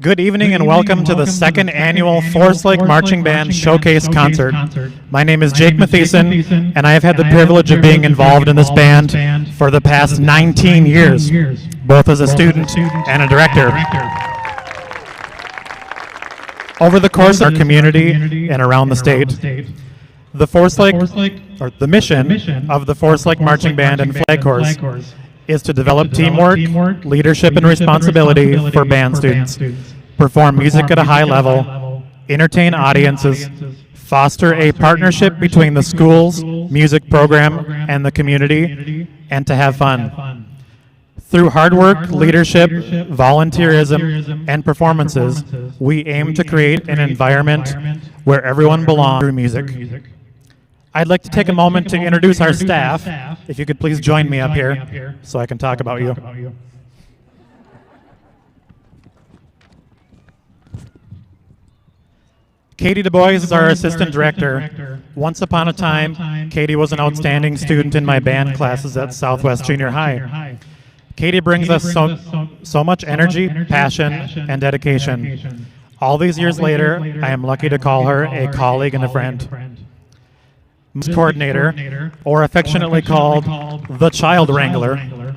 Good evening and welcome to the second annual Forest Lake Marching Band Showcase Concert. My name is Jake Mathieson, and I have had the privilege of being involved in this band for the past 19 years, both as a student and a director. Over the course of our community and around the state, the mission of the Forest Lake Marching Band and Flag Corps is to develop teamwork, leadership, and responsibility for band students, perform music at a high level, entertain audiences, foster a partnership between the school's music program and the community, and to have fun. Through hard work, leadership, volunteerism, and performances, we aim to create an environment where everyone belongs through music. I'd like to take a moment to introduce our staff. If you could please join me up here so I can talk about you. Katie Du Bois is our assistant director. Once upon a time, Katie was an outstanding student in my band classes at Southwest Junior High. Katie brings us so much energy, passion, and dedication. All these years later, I am lucky to call her a colleague and a friend. Coordinator, or affectionately called the Child Wrangler.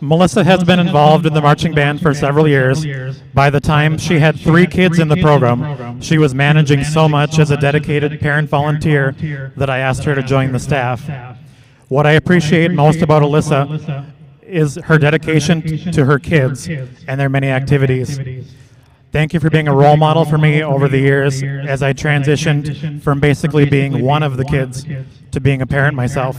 Melissa has been involved in the marching band for several years. By the time she had 3 kids in the program, she was managing so much as a dedicated parent volunteer that I asked her to join the staff. What I appreciate most about Alyssa is her dedication to her kids and their many activities. Thank you for being a role model for me over the years as I transitioned from basically being one of the kids to being a parent myself.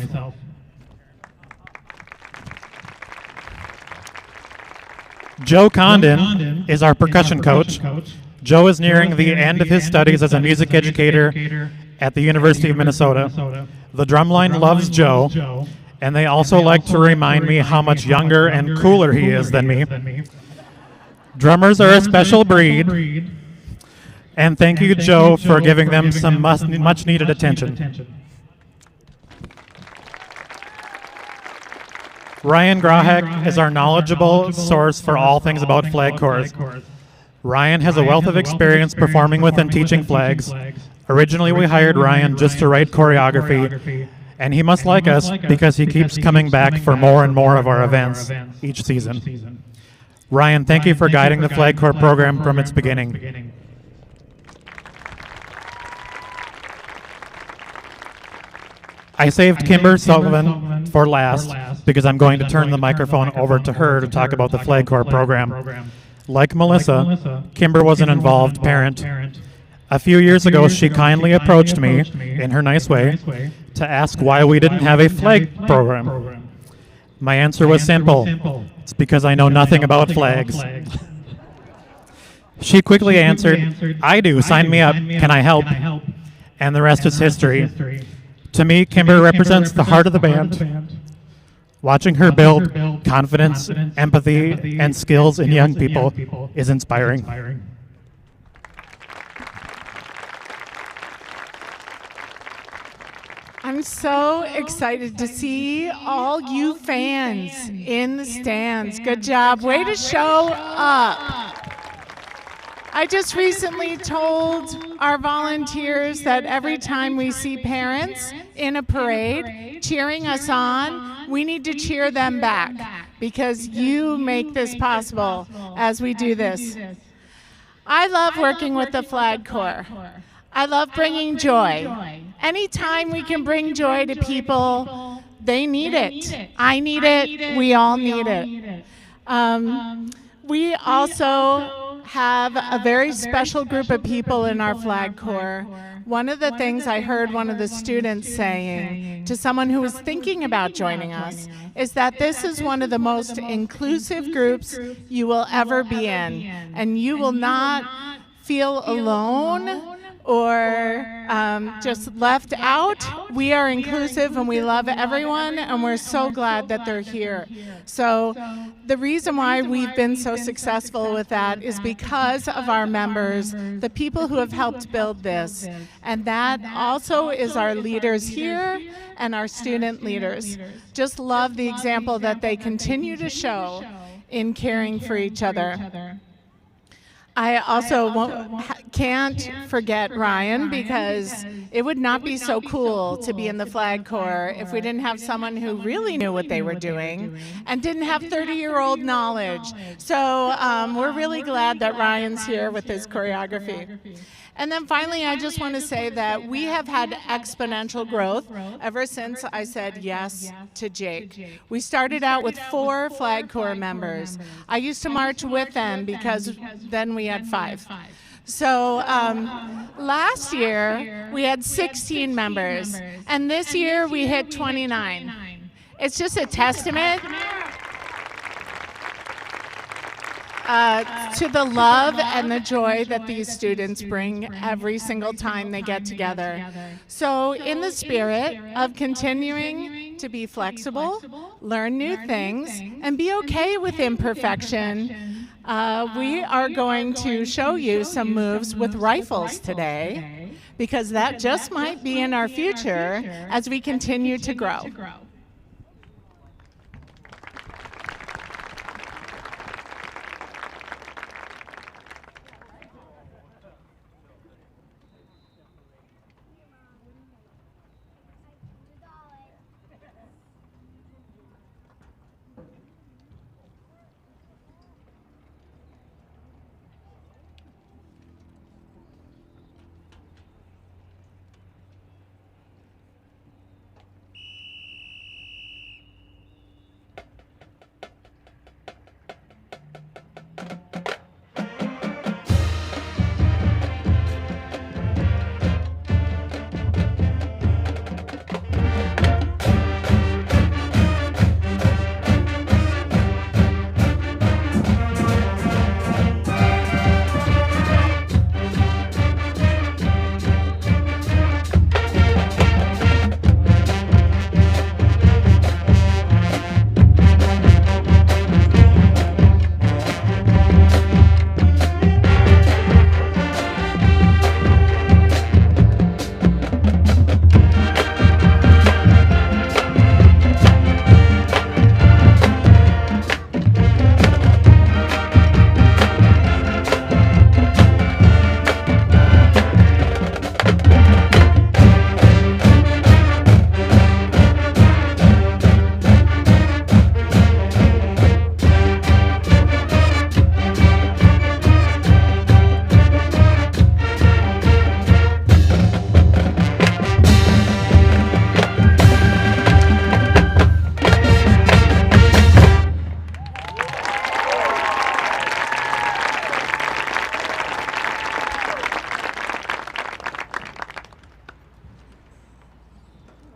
Joe Condon is our percussion coach. Joe is nearing the end of his studies as a music educator at the University of Minnesota. The drumline loves Joe, and they also like to remind me how much younger and cooler he is than me. Drummers are a special breed, and thank you, Joe, for giving them some much-needed attention. Ryan Grahek is our knowledgeable source for all things about flag corps. Ryan has a wealth of experience performing with and teaching flags. Originally, we hired Ryan just to write choreography, and he must like us because he keeps coming back for more and more of our events each season. Ryan, thank you for guiding the Flag Corps program from its beginning. I saved Kimber Sullivan for last because I'm going to turn the microphone over to her to talk about the Flag Corps program. Like Melissa, Kimber was an involved parent. A few years ago, she kindly approached me, in her nice way, to ask why we didn't have a flag program. My answer was simple. It's because I know nothing about flags. She quickly answered, I do, sign me up, can I help? And the rest is history. To me, Kimber represents the heart of the band. Watching her build confidence, empathy, and skills in young people is inspiring. I'm so excited to see all you fans in the stands. Good job. Way to show up. I just recently told our volunteers that every time we see parents in a parade cheering us on, we need to cheer them back because you make this possible as we do this. I love working with the Flag Corps. I love bringing joy. Anytime we can bring joy to people, they need it. I need it. We all need it. We also have a very special group of people in our Flag Corps. One of the things I heard one of the students saying to someone who was thinking about joining us is that this is one of the most inclusive groups you will ever be in, and you will not feel alone or just left out. We are inclusive and we love everyone, and we're so glad that they're here. So the reason why we've been so successful with that is because of our members, the people who have helped build this. And that also is our leaders here and our student leaders. Just love the example that they continue to show in caring for each other. I also can't forget Ryan, because it would not be so cool to be in the Flag Corps if we didn't have someone who really knew what they were doing and didn't have 30-year-old knowledge. So we're really glad that Ryan's here with his choreography. And then finally, I just want to say that we have had exponential growth ever since I said yes to Jake. We started out with 4 Flag Corps members. I used to march with them because then we had 5. So last year, we had 16 members, and this year we hit 29. It's just a testament to the love and the joy that these students bring every single time they get together. So in the spirit of continuing to be flexible, learn new things, and be okay with imperfection, we are going to show you some moves with rifles today, because that just might be in our future as we continue to grow.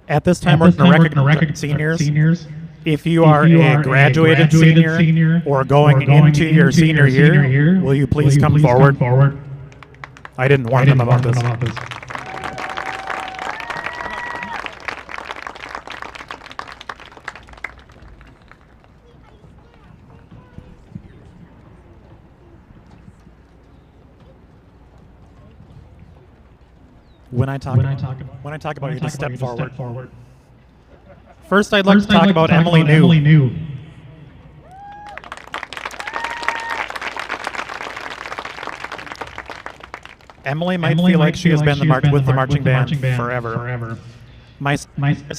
At this time, we're going to recognize seniors. If you are a graduated senior or going into your senior year, will you please come forward? I didn't warn them about this. When I talk about you, just step forward. First, I'd like to talk about Emily New. Emily might feel like she has been with the marching band forever. My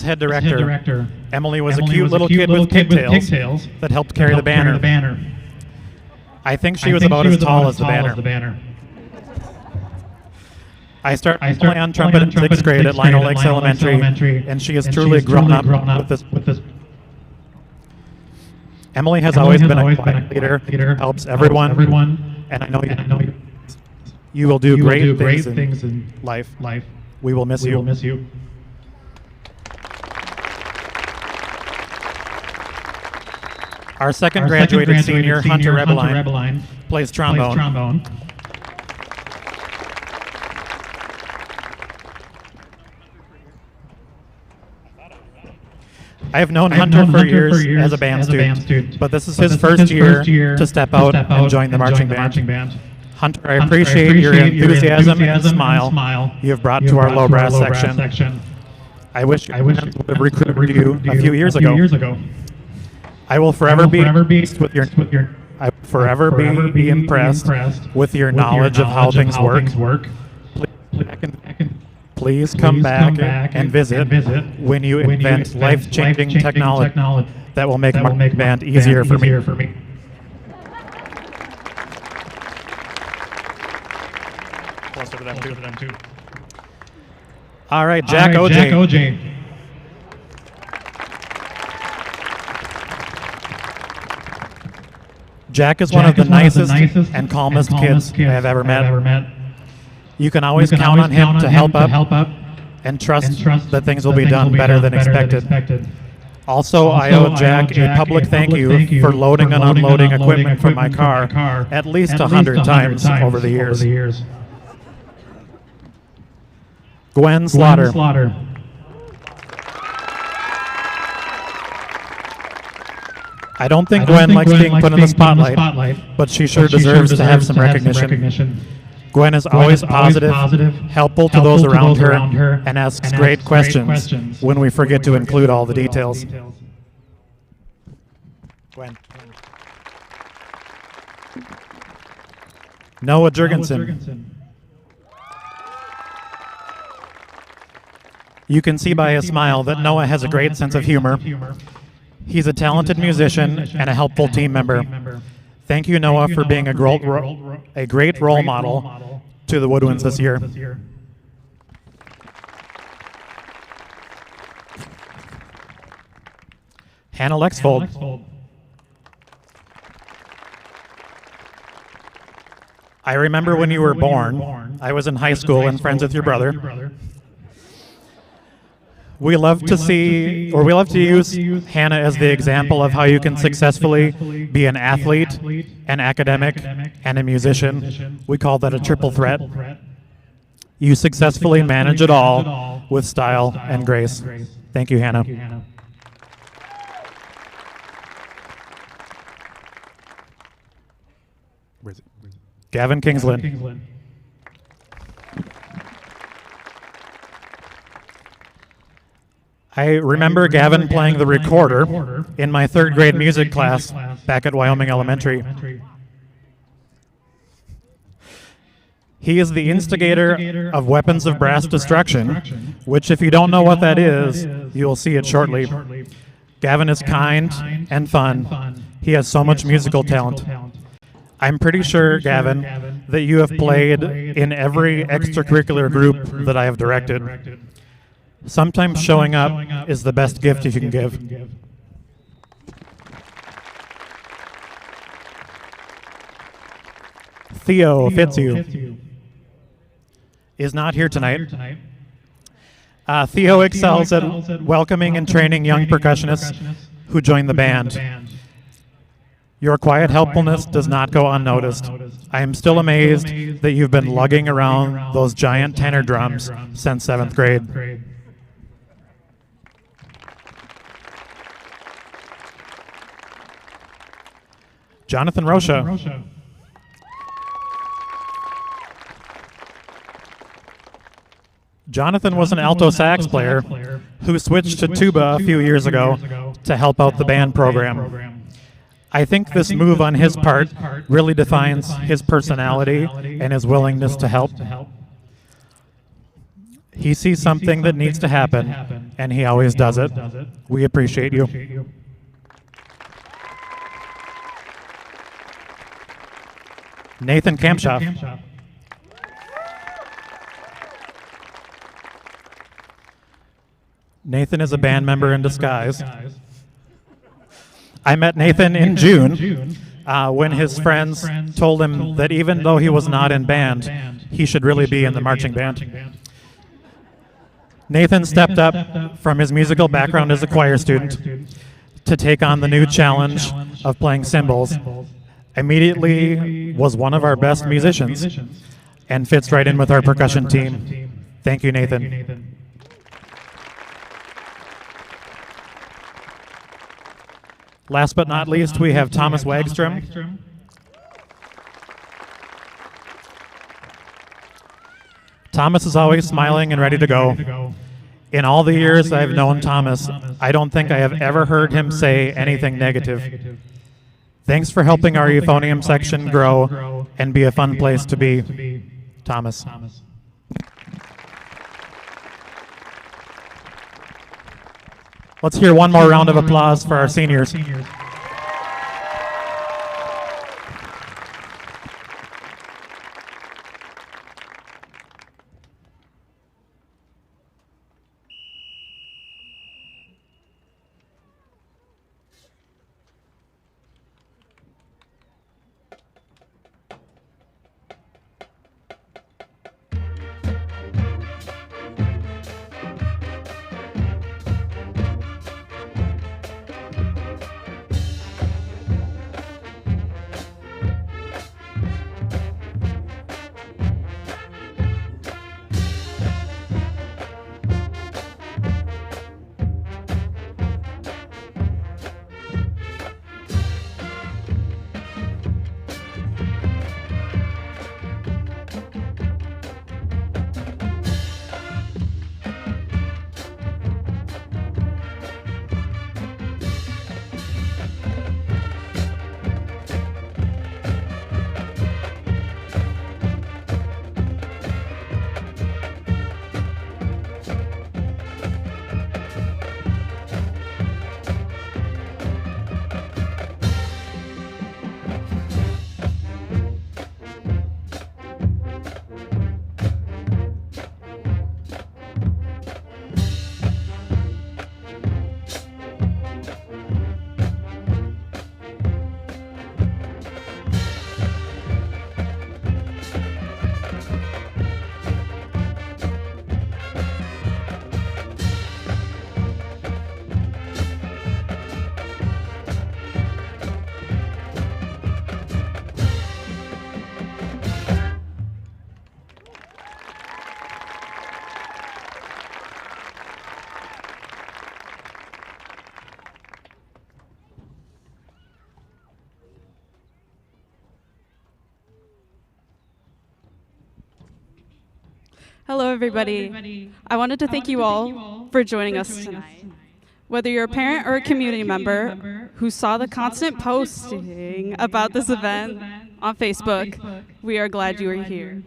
head director, Emily was a cute little kid with pigtails that helped carry the banner. I think she was about as tall as the banner. I started playing on trumpet in 6th grade at Lionel Lakes Elementary, and she has truly grown up with this. Emily has always been a quiet leader, helps everyone, and I know you will do great things in life. We will miss you. Our second graduated senior, Hunter Rebeline, plays trombone. I have known Hunter for years as a band student, but this is his first year to step out and join the marching band. Hunter, I appreciate your enthusiasm and smile you have brought to our low brass section. I wish I would have recruited you a few years ago. I will forever be with your forever be impressed with your knowledge of how things work. Please come back and visit when you invent life-changing technology that will make marching band easier for me. Closer to them too. All right, Jack OJ. Jack is one of the nicest and calmest kids I have ever met. You can always count on him to help up and trust that things will be done better than expected. Also, I owe Jack a public thank you for loading and unloading equipment from my car at least 100 times over the years. Gwen Slaughter. I don't think Gwen likes being put in the spotlight, but she sure deserves to have some recognition. Gwen is always positive, helpful to those around her, and asks great questions when we forget to include all the details. Gwen. Noah Jurgensen. You can see by his smile that Noah has a great sense of humor. He's a talented musician and a helpful team member. Thank you, Noah, for being a great role model to the Woodwinds this year. Hannah Lexfold. I remember when you were born. I was in high school and friends with your brother. We love to use Hannah as the example of how you can successfully be an athlete, an academic, and a musician. We call that a triple threat. You successfully manage it all with style and grace. Thank you, Hannah. Gavin Kingsland. I remember Gavin playing the recorder in my third grade music class back at Wyoming Elementary. He is the instigator of Weapons of Brass Destruction, which if you don't know what that is, you'll see it shortly. Gavin is kind and fun. He has so much musical talent. I'm pretty sure, Gavin, that you have played in every extracurricular group that I have directed. Sometimes showing up is the best gift you can give. Theo Fitzhugh is not here tonight. Theo excels at welcoming and training young percussionists who join the band. Your quiet helpfulness does not go unnoticed. I am still amazed that you've been lugging around those giant tenor drums since 7th grade. Jonathan Rocha. Jonathan was an alto sax player who switched to tuba a few years ago to help out the band program. I think this move on his part really defines his personality and his willingness to help. He sees something that needs to happen, and he always does it. We appreciate you. Nathan Kamshoff. Nathan is a band member in disguise. I met Nathan in June when his friends told him that even though he was not in band, he should really be in the marching band. Nathan stepped up from his musical background as a choir student to take on the new challenge of playing cymbals. Immediately was one of our best musicians and fits right in with our percussion team. Thank you, Nathan. Last but not least, we have Thomas Wagstrom. Thomas is always smiling and ready to go. In all the years I've known Thomas, I don't think I have ever heard him say anything negative. Thanks for helping our euphonium section grow and be a fun place to be. Thomas. Let's hear one more round of applause for our seniors. Hello, everybody. I wanted to thank you all for joining us tonight. Whether you're a parent or a community member who saw the constant posting about this event on Facebook, we are glad you are here.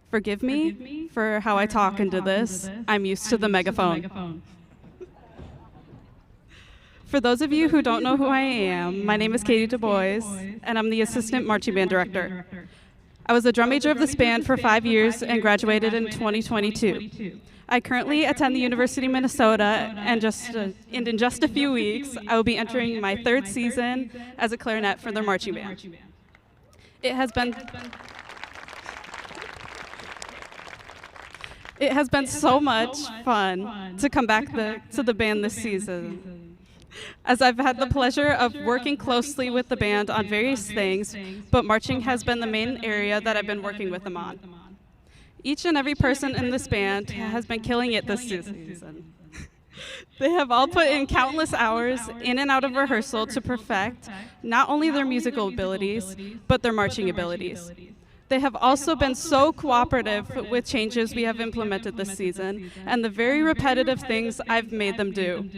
Forgive me for how I talk into this. I'm used to the megaphone. For those of you who don't know who I am, my name is Katie Du Bois, and I'm the Assistant Marching Band Director. I was a drum major of this band for 5 years and graduated in 2022. I currently attend the University of Minnesota, and in just a few weeks, I will be entering my 3rd season as a clarinet for their marching band. It has been so much fun to come back to the band this season, as I've had the pleasure of working closely with the band on various things, but marching has been the main area that I've been working with them on. Each and every person in this band has been killing it this season. They have all put in countless hours in and out of rehearsal to perfect not only their musical abilities, but their marching abilities. They have also been so cooperative with changes we have implemented this season and the very repetitive things I've made them do,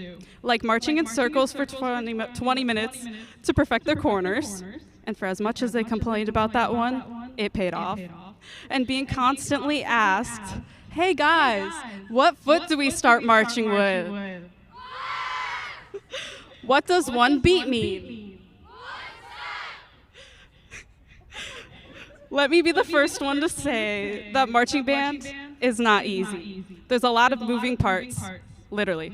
like marching in circles for 20 minutes to perfect their corners, and for as much as they complained about that one, it paid off, and being constantly asked, "Hey guys, what foot do we start marching with? What does one beat mean?" Let me be the first one to say that marching band is not easy. There's a lot of moving parts, literally.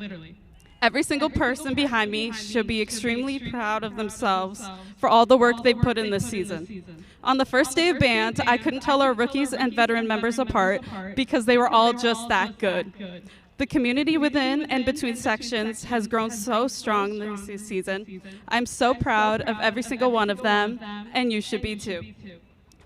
Every single person behind me should be extremely proud of themselves for all the work they've put in this season. On the first day of band, I couldn't tell our rookies and veteran members apart because they were all just that good. The community within and between sections has grown so strong this season. I'm so proud of every single one of them, and you should be too.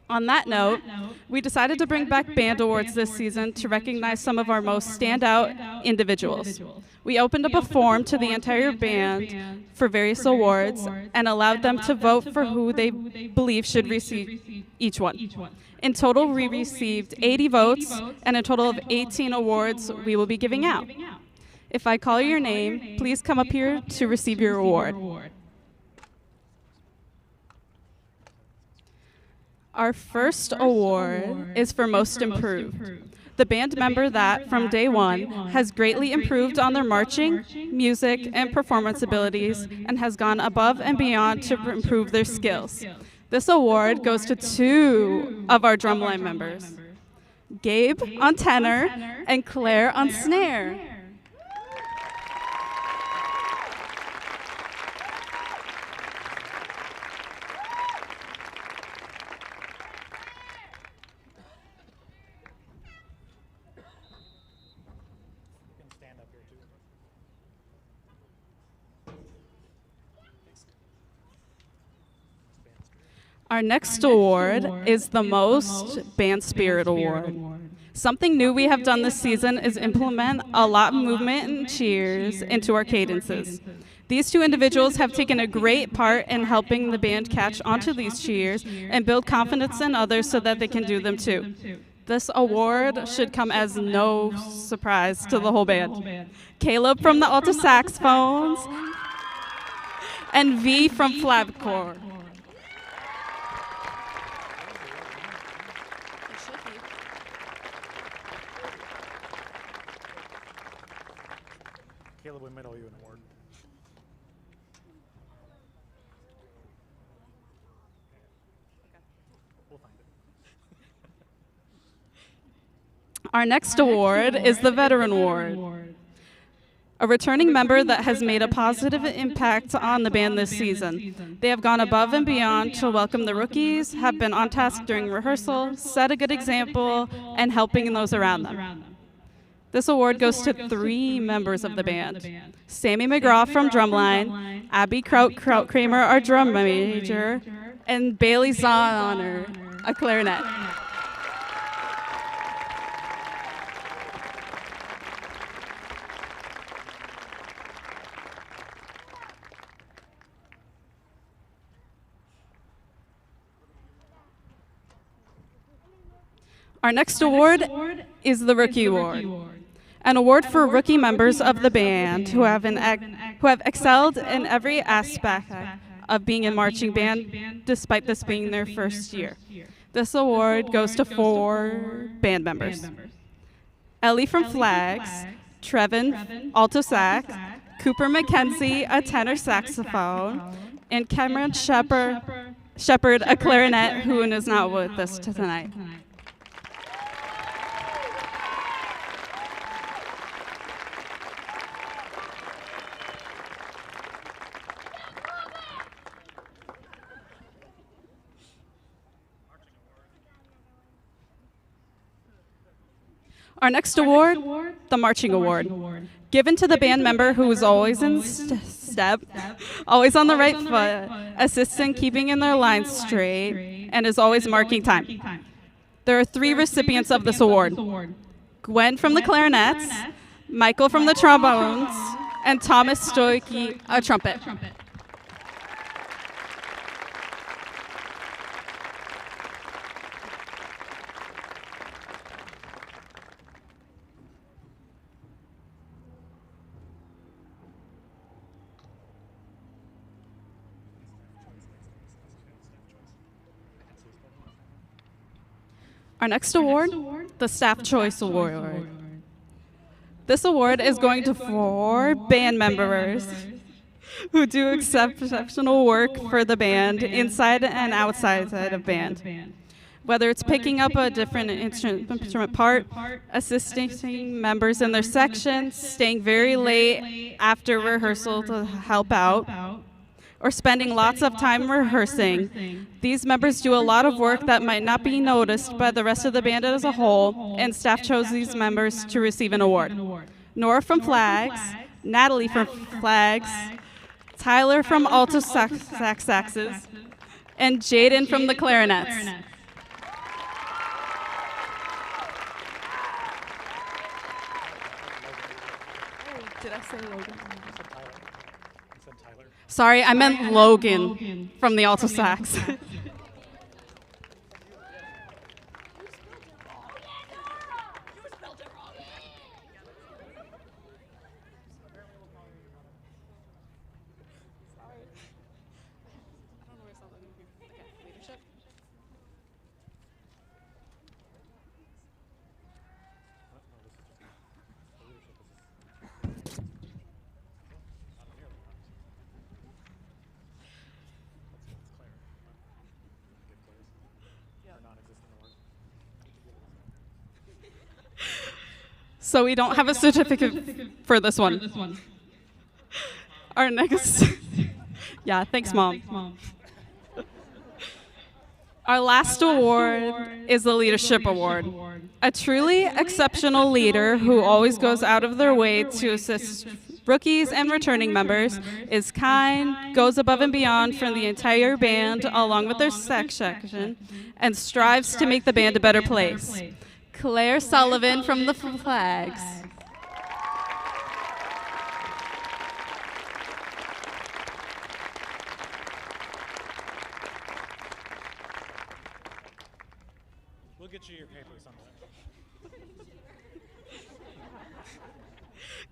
On that note, we decided to bring back band awards this season to recognize some of our most standout individuals. We opened up a form to the entire band for various awards and allowed them to vote for who they believe should receive each one. In total, we received 80 votes and a total of 18 awards we will be giving out. If I call your name, please come up here to receive your award. Our first award is for Most Improved. The band member that, from day one, has greatly improved on their marching, music, and performance abilities and has gone above and beyond to improve their skills. This award goes to 2 of our drumline members, Gabe on tenor and Claire on snare. Our next award is the Most Band Spirit Award. Something new we have done this season is implement a lot of movement and cheers into our cadences. These 2 individuals have taken a great part in helping the band catch onto these cheers and build confidence in others so that they can do them too. This award should come as no surprise to the whole band. Caleb from the alto saxophones and V from clavichord. Caleb, we might owe you an award. We'll find it. Our next award is the Veteran Award. A returning member that has made a positive impact on the band this season. They have gone above and beyond to welcome the rookies, have been on task during rehearsal, set a good example, and helping those around them. This award goes to 3 members of the band. Sammy McGraw from drumline, Abby Kramer, our drum major, and Bailey Zahner, a clarinet. Our next award is the Rookie Award. An award for rookie members of the band who have excelled in every aspect of being a marching band, despite this being their first year. This award goes to 4 band members. Ellie from Flags, Trevin, alto sax, Cooper McKenzie, a tenor saxophone, and Cameron Shepard, a clarinet, who is not with us tonight. Our next award, the Marching Award, given to the band member who is always in step, always on the right foot, assists in keeping in their lines straight, and is always marking time. There are 3 recipients of this award: Gwen from the clarinets, Michael from the trombones, and Thomas Stoicky, a trumpet. Our next award, the Staff Choice Award. This award is going to 4 band members who do exceptional work for the band, inside and outside of band. Whether it's picking up a different instrument part, assisting members in their sections, staying very late after rehearsal to help out, or spending lots of time rehearsing. These members do a lot of work that might not be noticed by the rest of the band as a whole, and staff chose these members to receive an award. Nora from Flags, Natalie from Flags, Tyler from alto saxes, and Jaden from the clarinets. Did I say Logan? Sorry, I meant Logan from the alto sax. So we don't have a certificate for this one. Our next, yeah, thanks, Mom. Our last award is the Leadership Award. A truly exceptional leader who always goes out of their way to assist rookies and returning members, is kind, goes above and beyond for the entire band along with their section, and strives to make the band a better place. Claire Sullivan from the Flags. We'll get you your paper sometime.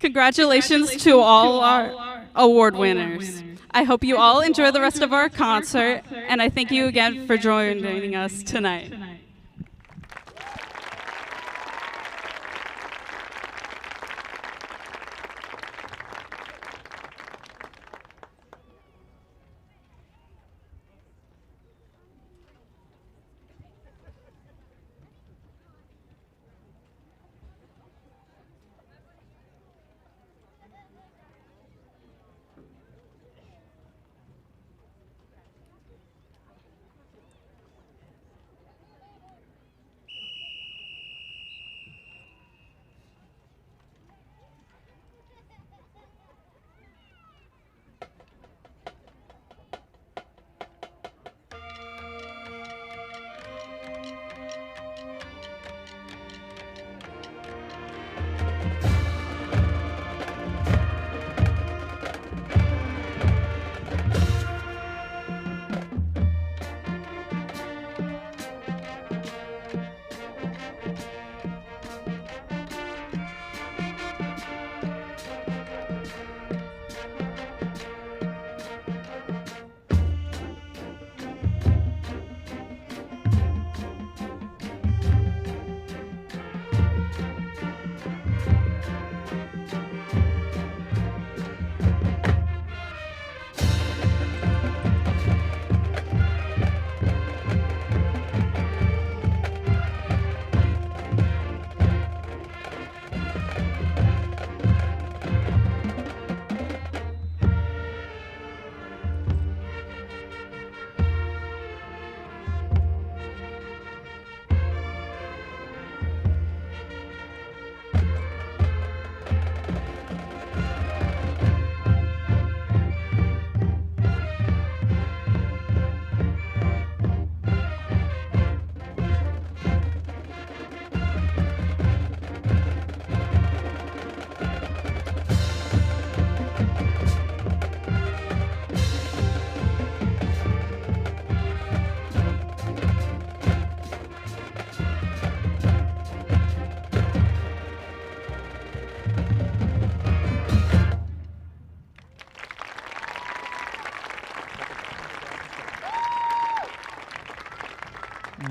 Congratulations to all our award winners. I hope you all enjoy the rest of our concert, and I thank you again for joining us tonight.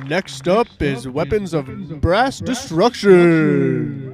Next up is Weapons of Brass Destruction.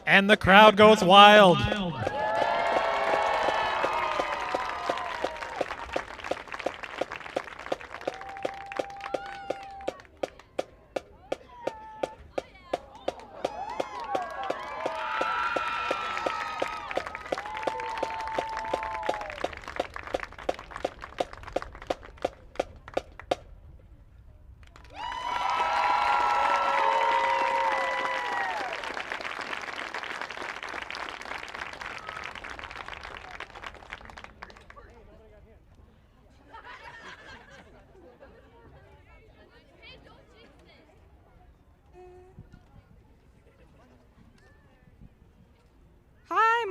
And the crowd goes wild.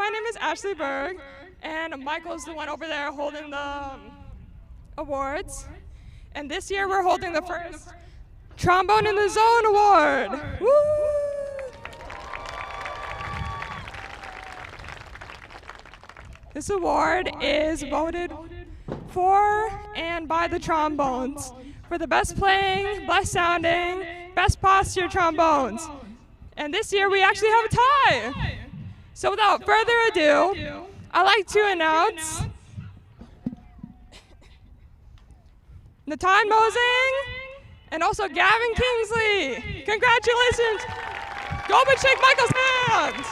my name is Ashley Berg, and Michael's the one over there holding the awards. And this year we're holding the first Trombone in the Zone Award. Woo! This award is voted for and by the trombones for the best playing, best sounding, best posture trombones. And this year we actually have a tie. So without further ado, I'd like to announce Natan Mosing and also Gavin Kingsley. Congratulations. Go up and shake Michael's hand.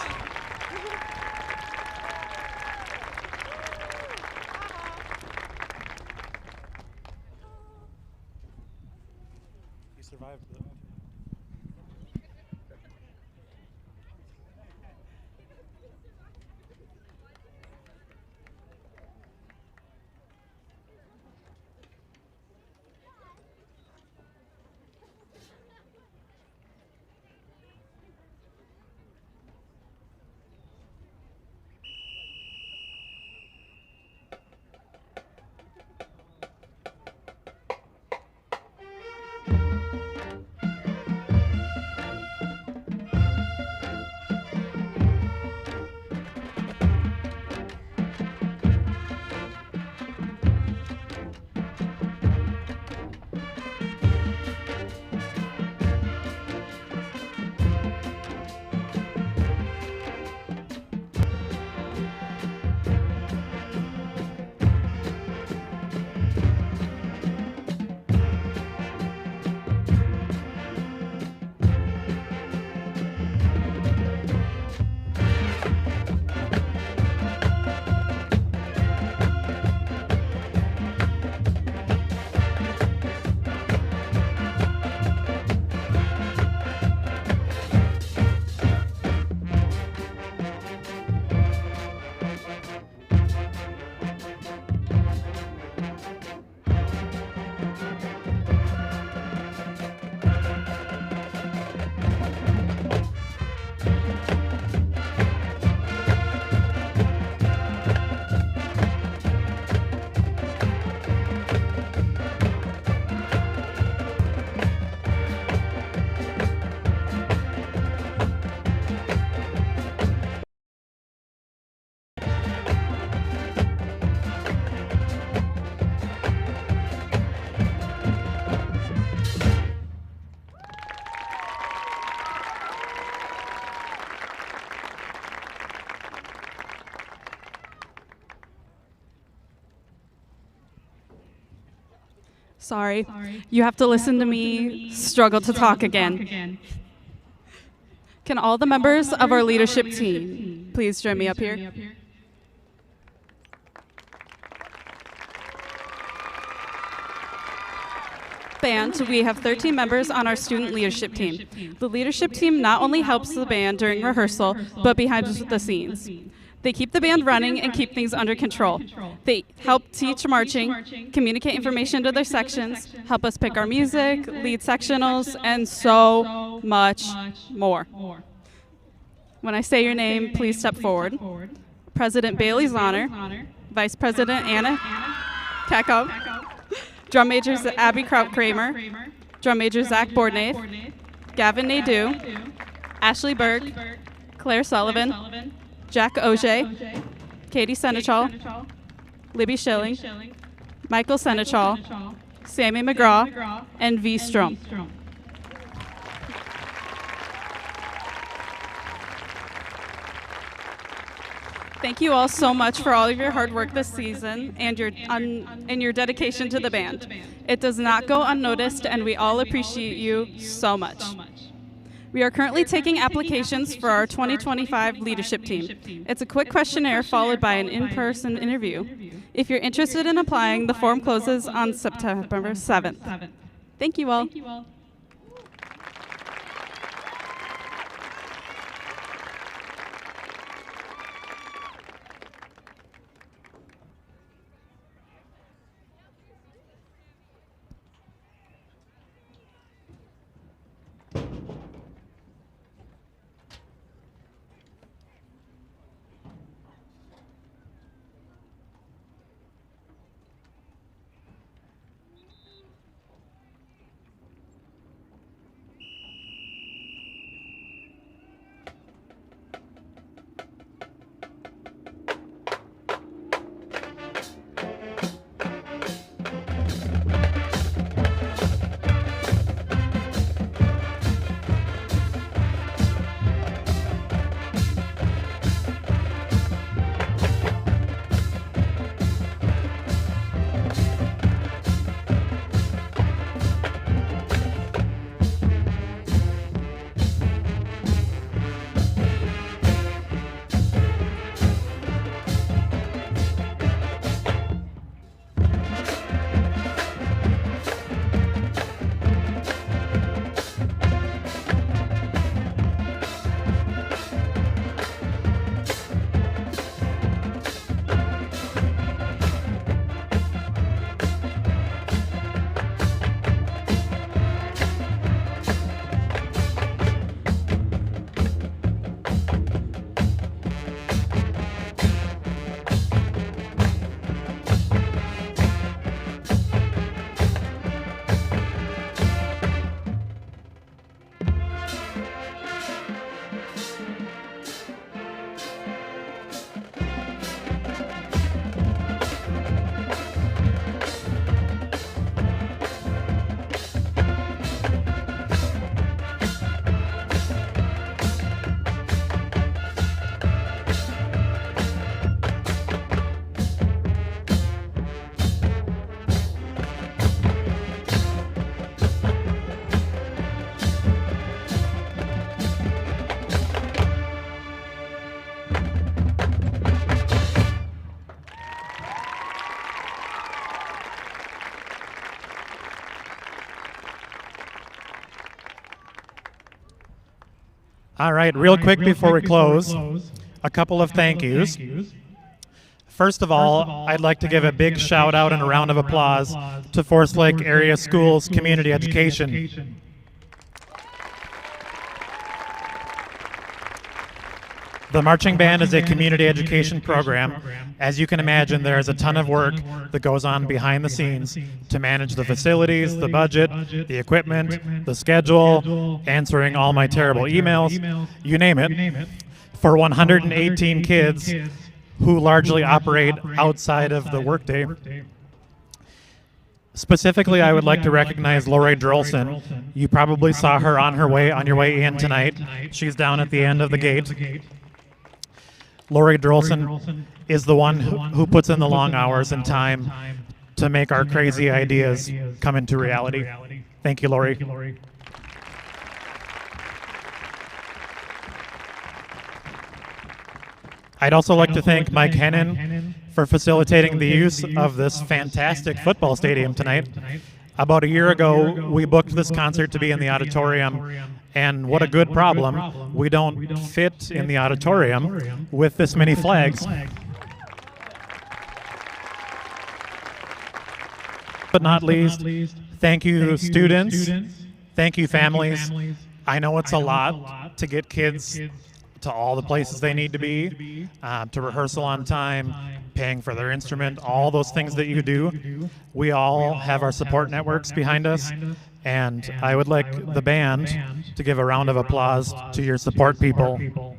You survived the Sorry, you have to listen to me struggle to talk again. Can all the members of our leadership team please join me up here? Band, we have 13 members on our student leadership team. The leadership team not only helps the band during rehearsal, but behind the scenes. They keep the band running and keep things under control. They help teach marching, communicate information to their sections, help us pick our music, lead sectionals, and so much more. When I say your name, please step forward. President Bailey Zahner, Vice President Anna Kakov, Drum Major Abby Kraut-Kramer, Drum Major Zach Bordnave, Gavin Nadeau, Ashley Berg, Claire Sullivan, Jack Auger, Katie Senechal, Libby Schilling, Michael Senechal, Sammy McGraw, and V. Strom. Thank you all so much for all of your hard work this season and your dedication to the band. It does not go unnoticed, and we all appreciate you so much. We are currently taking applications for our 2025 leadership team. It's a quick questionnaire followed by an in-person interview. If you're interested in applying, the form closes on September 7th. Thank you all. All right, real quick before we close, a couple of thank yous. First of all, I'd like to give a big shout out and a round of applause to Forest Lake Area Schools Community Education. The marching band is a community education program. As you can imagine, there is a ton of work that goes on behind the scenes to manage the facilities, the budget, the equipment, the schedule, answering all my terrible emails, you name it, for 118 kids who largely operate outside of the workday. Specifically, I would like to recognize Lori Drolson. You probably saw her on your way in tonight. She's down at the end of the gate. Lori Drolson is the one who puts in the long hours and time to make our crazy ideas come into reality. Thank you, Lori. I'd also like to thank Mike Hennon for facilitating the use of this fantastic football stadium tonight. About a year ago, we booked this concert to be in the auditorium, and what a good problem. We don't fit in the auditorium with this many flags. But not least, thank you, students. Thank you, families. I know it's a lot to get kids to all the places they need to be, to rehearsal on time, paying for their instrument, all those things that you do. We all have our support networks behind us, and I would like the band to give a round of applause to your support people.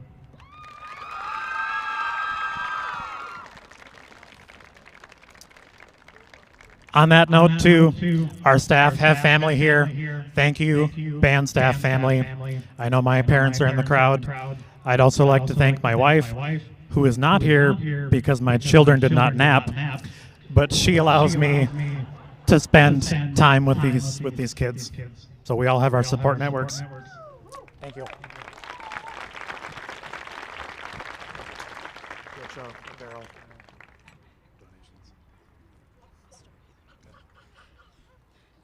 On that note, too, our staff have family here. Thank you, band staff family. I know my parents are in the crowd. I'd also like to thank my wife, who is not here because my children did not nap, but she allows me to spend time with these kids. So we all have our support networks. Thank you.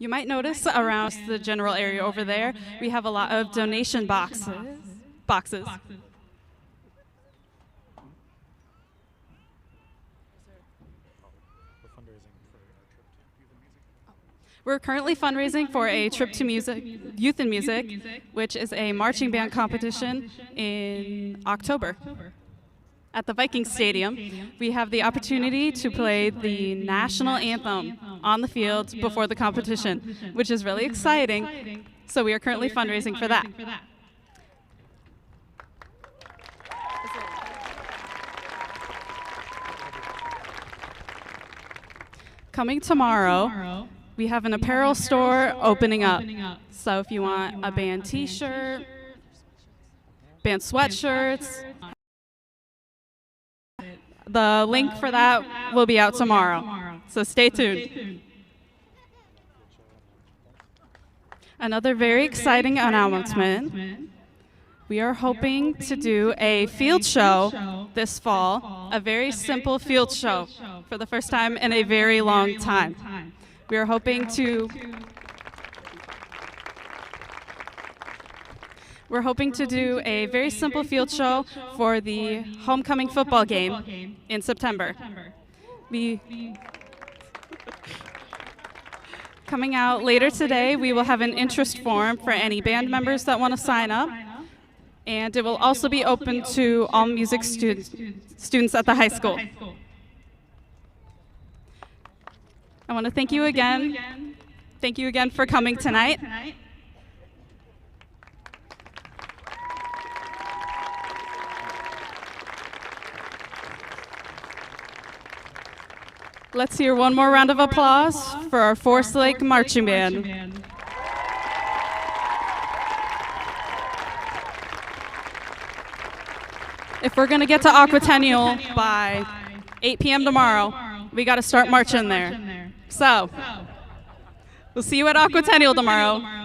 You might notice around the general area over there, we have a lot of donation boxes. We're currently fundraising for a trip to Youth in Music, which is a marching band competition in October. At the Viking Stadium, we have the opportunity to play the national anthem on the field before the competition, which is really exciting. So we are currently fundraising for that. Coming tomorrow, we have an apparel store opening up. So if you want a band t-shirt, band sweatshirts, the link for that will be out tomorrow. So stay tuned. Another very exciting announcement. We are hoping to do a field show this fall, a very simple field show for the first time in a very long time. We are hoping to do a very simple field show for the homecoming football game in September. Coming out later today, we will have an interest form for any band members that want to sign up. And it will also be open to all music students at the high school. I want to thank you again. Thank you again for coming tonight. Let's hear one more round of applause for our Forest Lake Marching Band. If we're going to get to Aquatennial by 8 p.m. tomorrow, we got to start marching there. So, we'll see you at Aquatennial tomorrow.